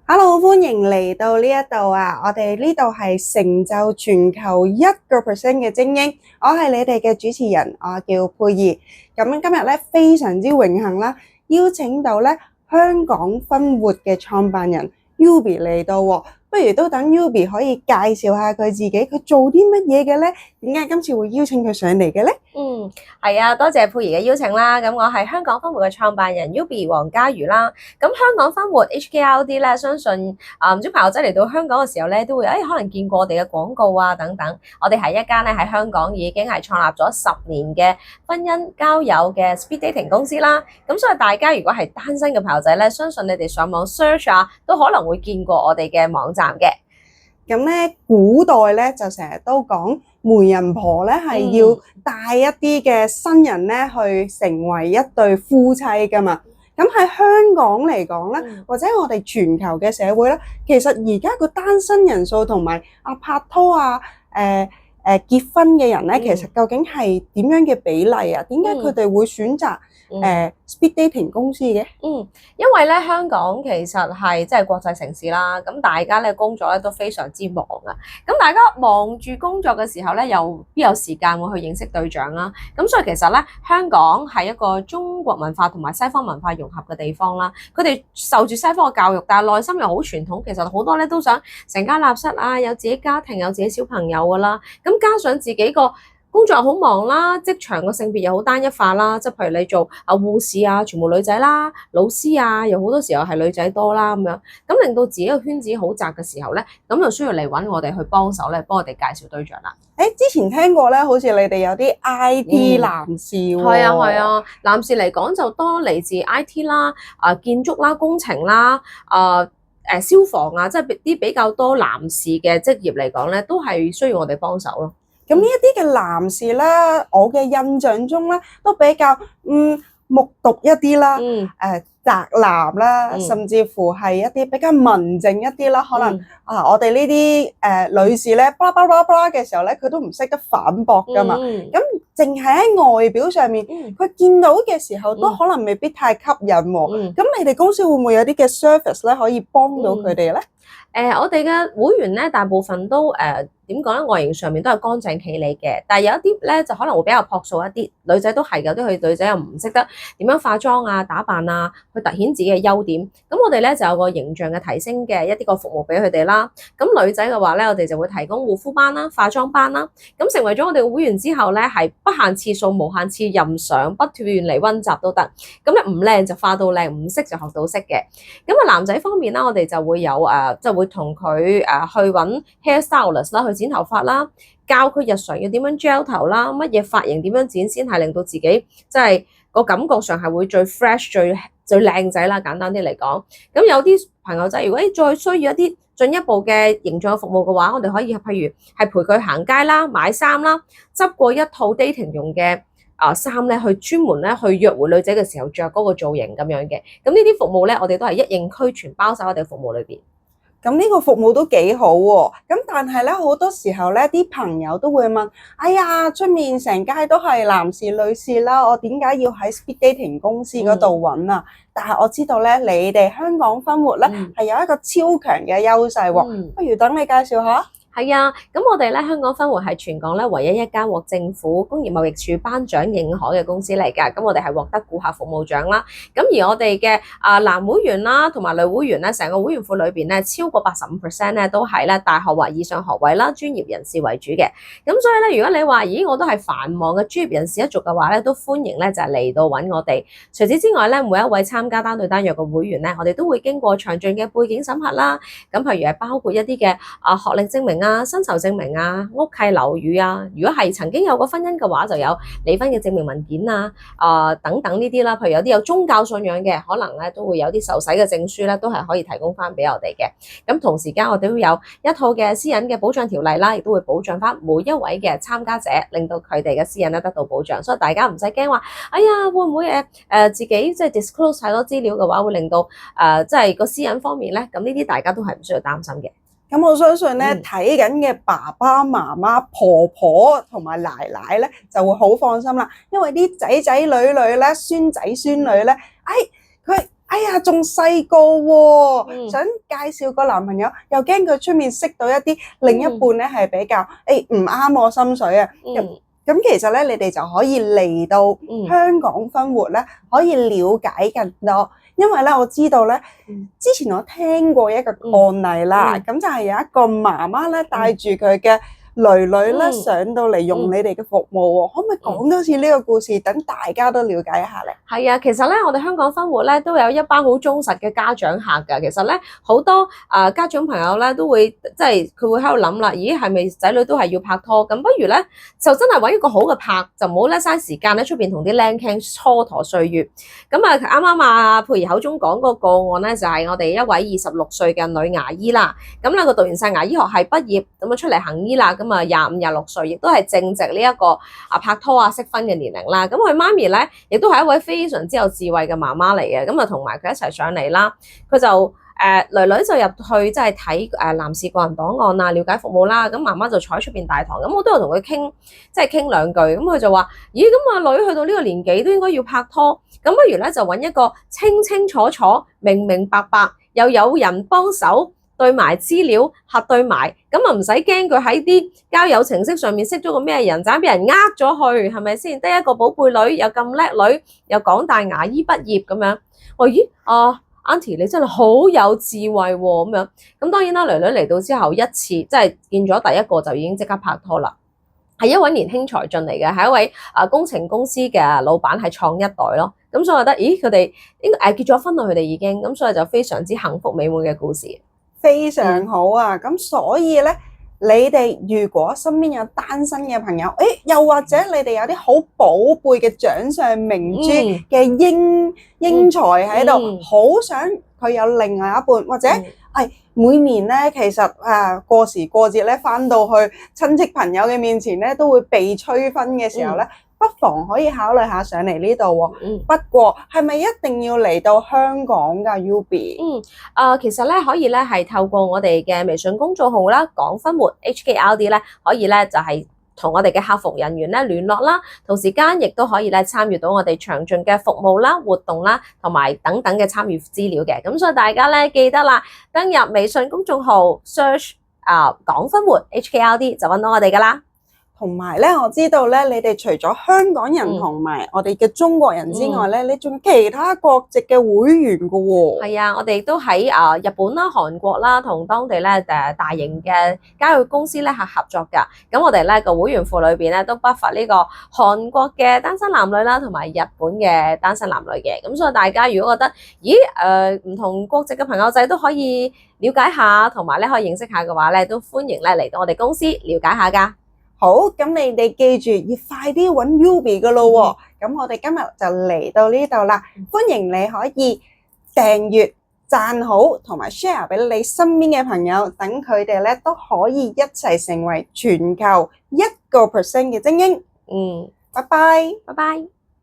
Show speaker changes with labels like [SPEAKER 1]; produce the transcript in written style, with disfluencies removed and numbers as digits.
[SPEAKER 1] Hello，歡迎嚟到呢一度啊！我哋呢度係成就全球1% 嘅精英，我係你哋嘅主持人，我叫佩儀。咁今日咧非常之榮幸啦，邀請到咧香港分活嘅創辦人 Yubi 嚟到喎。不如都等 Yubi 可以介紹下佢自己，佢做啲乜嘢嘅咧？點解今次會邀請佢上嚟嘅咧？
[SPEAKER 2] 係啊，多謝佩儀嘅邀請啦。咁我係香港分活嘅創辦人 Yubi 黃嘉瑜啦。咁香港分活 HKRD 咧，相信唔知朋友仔嚟到香港嘅時候咧，都會可能見過我哋嘅廣告啊等等。我哋係一間咧喺香港已經係創立咗10年嘅婚姻交友嘅 speed dating 公司啦。咁所以大家如果係單身嘅朋友仔咧，相信你哋上網 search 啊，都可能會見過我哋嘅網站嘅。
[SPEAKER 1] 咁咧，古代咧就成日都講媒人婆咧係要帶一啲嘅新人咧去成為一對夫妻噶嘛。咁喺香港嚟講咧，或者我哋全球嘅社會咧，其實而家個單身人數同埋拍拖結婚嘅人咧，其實究竟係點樣嘅比例啊？點解佢哋會選擇speed dating 公司嘅？
[SPEAKER 2] 因為咧香港其實係即係國際城市啦，咁大家咧工作咧都非常之忙啊。咁大家忙住工作嘅時候咧，又邊有時間會去認識對象啦？咁所以其實咧，香港係一個中國文化同埋西方文化融合嘅地方啦。佢哋受住西方嘅教育，但係內心又好傳統。其實好多咧都想成家立室啊，有自己家庭，有自己小朋友噶啦。咁加上自己個工作好忙啦，職場個性別又好單一化啦，即係譬如你做護士啊，全部女仔啦，老師啊，又好多時候係女仔多啦咁樣，咁令到自己個圈子好窄嘅時候咧，咁就需要嚟揾我哋去幫手咧，幫我哋介紹對象啦。
[SPEAKER 1] 之前聽過咧，好似你哋有啲 IT 男士喎。
[SPEAKER 2] 係啊，男士嚟講就多嚟自 IT 啦，建築啦，工程啦，消防啊，即係啲比較多男士嘅職業嚟講咧，都係需要我哋幫手咯。
[SPEAKER 1] 咁呢一啲嘅男士咧，我嘅印象中咧都比較木獨一啲啦，宅男啦，甚至乎係一啲比較文靜一啲啦。可能我哋呢啲女士咧，巴拉巴拉嘅時候咧，佢都唔識得反駁噶嘛。咁淨係喺外表上面，佢見到嘅時候都可能未必太吸引喎。咁你哋公司會唔會有啲嘅 service 咧，可以幫到佢哋咧？
[SPEAKER 2] 我哋嘅會員咧，大部分都點講咧？外形上面都係乾淨企理嘅，但係有一啲咧就可能會比較樸素一啲。女仔都係有啲女仔又唔識得點樣化妝啊、打扮啊，去凸顯自己嘅優點。咁我哋咧就有個形象嘅提升嘅一啲個服務俾佢哋啦。咁女仔嘅話咧，我哋就會提供護膚班啦、化妝班啦。咁成為咗我哋會員之後咧，係不限次數、無限次任上，不斷嚟溫習都得。咁咧唔靚就化到靚，唔識就學到識嘅。咁男仔方面啦，我哋就會有就會同佢去揾 hair stylist 啦，去剪頭髮啦，教佢日常要點樣 gel 頭啦，乜嘢髮型點樣剪先係令到自己即係個感覺上係會最 fresh 最靚仔啦。簡單啲嚟講，咁有啲朋友仔如果再需要一啲進一步嘅形象服務嘅話，我哋可以譬如係陪佢行街啦、買衫啦、執過一套 dating 用嘅衫咧，去專門咧去約會女仔嘅時候着嗰個造型咁樣嘅。咁呢啲服務咧，我哋都係一應俱全，包晒我哋服務裏邊。
[SPEAKER 1] 咁呢個服務都幾好喎。咁但係咧，好多時候咧，啲朋友都會問：哎呀，出面成街都係男士女士啦，我點解要喺 speed dating 公司嗰度揾啊？但係我知道咧，你哋香港分活咧係有一個超強嘅優勢喎。不如等你介紹下。
[SPEAKER 2] 係啊，咁我哋咧香港分活係全港咧唯一一間獲政府工業貿易署頒獎認可嘅公司嚟㗎。咁我哋係獲得顧客服務獎啦。咁而我哋嘅男會員啦同埋女會員咧，成個會員庫裏邊咧超過85%咧都係咧大學或以上學位啦，專業人士為主嘅。咁所以咧，如果你話咦我都係繁忙嘅專業人士一族嘅話咧，都歡迎咧就係嚟到揾我哋。除此之外咧，每一位參加單對單約嘅會員咧，我哋都會經過詳盡嘅背景審核啦。咁譬如係包括一啲嘅學歷證明薪酬證明啊、屋契樓宇啊，如果係曾經有過婚姻嘅話，就有離婚嘅證明文件啊、等等呢啲啦。譬如有啲有宗教信仰嘅，可能咧都會有啲受洗嘅證書咧，都係可以提供翻俾我哋嘅。咁同時間我哋都有一套嘅私隱嘅保障條例啦，亦都會保障翻每一位嘅參加者，令到佢哋嘅私隱咧得到保障。所以大家唔使驚話，哎呀會唔會自己即係 disclose 太多資料嘅話，會令到即係個私隱方面咧，咁呢啲大家都係唔需要擔心嘅。
[SPEAKER 1] 咁我相信咧，睇緊嘅爸爸媽媽、婆婆同埋奶奶咧，就會好放心啦，因為啲仔仔女女咧、孫仔孫女咧，佢哎呀仲細個喎，
[SPEAKER 2] 嗯
[SPEAKER 1] 想介紹個男朋友，又驚佢出面識到一啲另一半咧係比較唔啱我心水啊。
[SPEAKER 2] 嗯
[SPEAKER 1] 咁其實咧，你哋就可以嚟到
[SPEAKER 2] 嗯
[SPEAKER 1] 香港生活咧，可以了解更多。因為咧，我知道咧，之前我聽過一個案例啦，咁就係有一個媽媽咧帶住佢嘅囡囡咧上到嚟用你哋嘅服務喎，可唔可以講多次呢個故事，等大家都了解一下咧？
[SPEAKER 2] 係啊，其實咧，我哋香港生活咧都有一班好忠實嘅家長客㗎。其實咧，好多家長朋友咧都會即係佢會喺度諗啦，咦係咪仔女都係要拍拖？咁不如咧就真係揾一個好嘅拍，就唔好咧嘥時間喺出邊同啲靚傾蹉跎歲月。咁啊啱啱啊佩兒口中講嗰個案咧，就係我哋一位26歲嘅女牙醫啦。咁咧佢讀完晒牙醫學系畢業，咁啊出嚟行醫啦。咁啊25、26歲，亦都係正值呢一個拍拖啊、適婚嘅年齡啦。咁佢媽咪咧，亦都係一位非常之有智慧嘅媽媽嚟嘅。咁啊，同埋佢一齊上嚟啦。佢就囡囡就入去即係睇男士個人檔案啊，了解服務啦。咁媽媽就坐喺出邊大堂。咁我都有同佢傾，即係傾兩句。咁佢就話：咦，咁啊女去到呢個年紀都應該要拍拖。咁不如咧就揾一個清清楚楚、明明白白，又有人幫手。對埋資料核對埋，咁啊唔使驚佢喺啲交友程式上面識咗個咩人，盞俾人呃咗去，係咪先？得一個寶貝女，又咁叻女，又港大牙醫畢業咁樣。我咦Auntie 你真係好有智慧喎咁樣。咁當然啦，囡囡嚟到之後一次，即係見咗第一個就已經即刻拍拖啦。係一位年輕才俊嚟嘅，係一位工程公司嘅老闆，係創一代咯。咁所以我覺得，咦佢哋應該結咗婚啦，佢哋已經咁，所以就非常之幸福美滿嘅故事。
[SPEAKER 1] 非常好啊！咁所以咧，你哋如果身邊有單身嘅朋友，又或者你哋有啲好寶貝嘅掌上明珠嘅英才喺度，好想佢有另外一半，或者每年咧，其實過時過節咧，返到去親戚朋友嘅面前咧，都會被催婚嘅時候咧。不妨可以考慮下上嚟呢度喎。不過係咪一定要嚟到香港㗎 Yubi？
[SPEAKER 2] 其實咧可以咧係透過我哋嘅微信公眾號啦，港生活 HKLD 咧，可以咧就係同我哋嘅客服人員咧聯絡啦。同時間亦都可以咧參與到我哋詳盡嘅服務啦、活動啦，同埋等等嘅參與資料嘅。咁所以大家咧記得啦，登入微信公眾號 search 港生活 HKLD 就揾到我哋㗎啦。
[SPEAKER 1] 同埋咧，我知道咧，你哋除咗香港人同埋我哋嘅中國人之外咧，你仲有其他國籍嘅會員㗎喎。
[SPEAKER 2] 係啊，我哋都喺日本啦、韓國啦，同當地咧大型嘅交易公司咧係合作㗎。咁我哋咧個會員庫裏邊咧都不乏呢個韓國嘅單身男女啦，同埋日本嘅單身男女嘅。咁所以大家如果覺得，咦唔同國籍嘅朋友仔都可以了解下，同埋咧可以認識下嘅話咧，都歡迎咧嚟到我哋公司了解下㗎。
[SPEAKER 1] 好，咁你哋記住要快啲揾 Yubi 㗎咯喎。咁我哋今日就嚟到呢度啦。歡迎你可以訂閱、讚好同埋 share 俾你身邊嘅朋友，等佢哋咧都可以一齊成為全球1% 嘅精英。拜拜，
[SPEAKER 2] 拜拜。